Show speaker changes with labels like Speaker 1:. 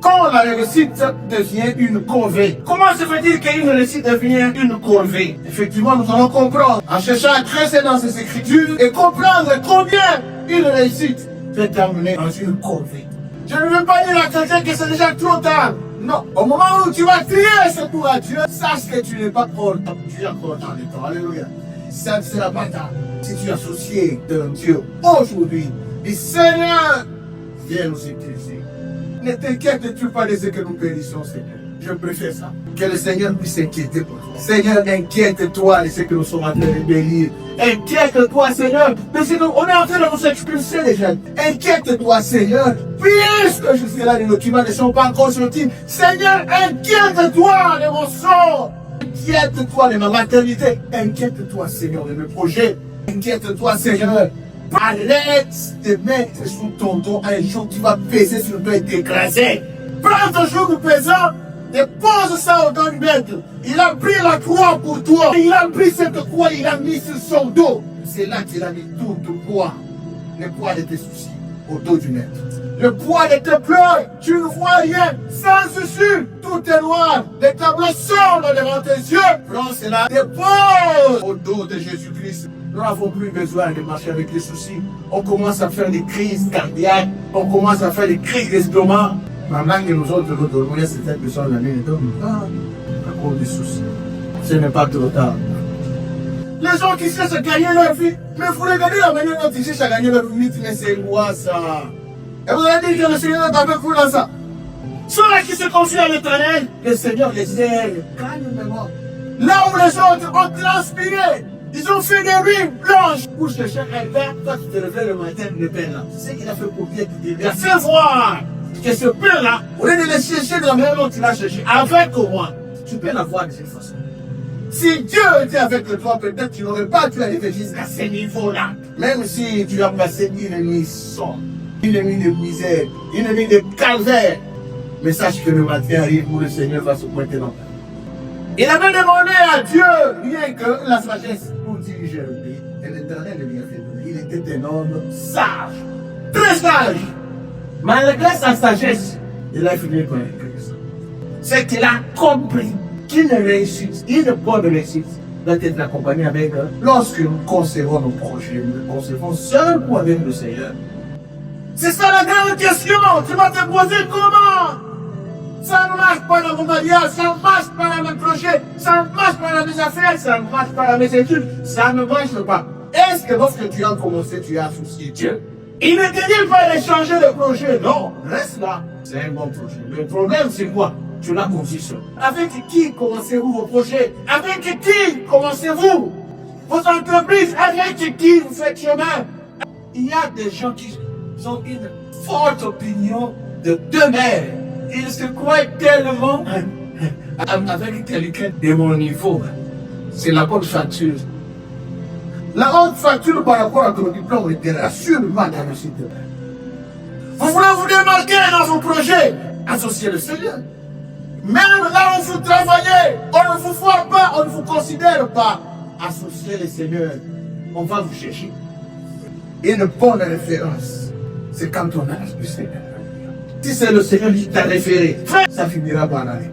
Speaker 1: quand la réussite devient une corvée. Comment se fait-il qu'une réussite devient une corvée? Effectivement, nous allons comprendre en cherchant à creuser dans ces écritures et comprendre combien une réussite peut t'amener dans une corvée. Je ne veux pas dire à quelqu'un que c'est déjà trop tard. Non, au moment où tu vas crier secours à Dieu, sache que tu n'es pas encore, tu es encore dans le temps. Alléluia. Ça ne sera pas tard. Si tu es associé de Dieu aujourd'hui, le Seigneur vient nous utiliser. Ne t'inquiète-tu pas de ce que nous périssons, Seigneur. Je préfère ça. Que le Seigneur puisse s'inquiéter pour toi. Seigneur, inquiète-toi de ce que nous sommes en train de bénir. Inquiète-toi, Seigneur, de ce qu'on est en train de nous expulser déjà. Inquiète-toi, Seigneur, puisque jusque-là, les documents ne sont pas encore sortis. Seigneur, inquiète-toi de mon sort. Inquiète-toi de ma maternité. Inquiète-toi, Seigneur, de mes projets. Inquiète-toi, Seigneur. Arrête de mettre sous ton dos un jour qui va peser sur toi et t'écraser. Prends ton jour pesant, dépose ça au dos du maître. Il a pris la croix pour toi. Il a pris cette croix, il a mis sur son dos. C'est là qu'il a mis tout le poids. Le poids de tes soucis au dos du maître. Le poids de tes pleurs, tu ne vois rien. Sans issue, tout est noir. Les tableaux sombres devant tes yeux. Prends cela, dépose au dos de Jésus-Christ. Nous n'avons plus besoin de marcher avec les soucis. On commence à faire des crises cardiaques. On commence à faire des crises d'estomac. Maintenant que nous autres, nous dormons, il y a certaines personnes dans les dorment pas à cause des soucis. Ce n'est pas trop tard. Les gens qui cherchent à gagner leur vie, mais vous regardez la manière dont ils cherchent à gagner leur vie, mais c'est quoi ça? Et vous allez dire que le Seigneur est avec vous dans ça. Ceux-là qui se confient à l'Éternel, le Seigneur les aide calmement. Là où les autres ont transpiré, ils ont fait des ruines blanches pour chercher un pain. Toi, tu te réveilles le matin, le pain là. C'est ce qu'il a fait pour bien te dire. Il a fait voir que ce pain là, au lieu de le chercher dans la même dont tu l'as cherché, avec moi, tu peux l'avoir de cette façon. Si Dieu était avec toi, peut-être tu n'aurais pas pu arriver jusqu'à ce niveau-là. Même si tu as passé une nuit sombre, une nuit de misère, une nuit de calvaire. Mais sache que le matin arrive où le Seigneur va se pointer dans ta vie. Il avait demandé à Dieu rien que la sagesse pour diriger le pays. Et l'Éternel lui a fait donner. Il était un homme sage, très sage. Malgré sa sagesse, il a fini par écrire ça. C'est qu'il a compris qu'une réussite, une bonne réussite, doit être accompagnée avec, lorsque nous concevons nos projets, nous les concevons seulement avec le Seigneur. C'est ça la grande question. Tu vas te poser comment? Ça ne marche pas dans mon mariage, ça ne marche pas dans mes projets, ça ne marche pas dans mes affaires, ça ne marche pas dans mes études, ça ne marche pas. Est-ce que lorsque tu as commencé, tu as associé Dieu? Il ne te dit pas de changer de projet, non, reste là. C'est un bon projet. Le problème, c'est quoi? Tu l'as conçu seul. Avec qui commencez-vous vos projets? Avec qui commencez-vous vos entreprises? Avec qui vous faites chemin? Il y a des gens qui ont une forte opinion de demain. Ils se croient tellement avec quelqu'un de mon niveau. C'est la bonne facture. La haute facture par rapport à ton diplôme était assurément la réussite. Vous voulez vous démarquer dans vos projets? Associez le Seigneur. Même là où vous travaillez, on ne vous voit pas, on ne vous considère pas. Associez le Seigneur. On va vous chercher. Une bonne référence, c'est quand on a le Seigneur. Si c'est le Seigneur qui t'a référé, ça finira par aller.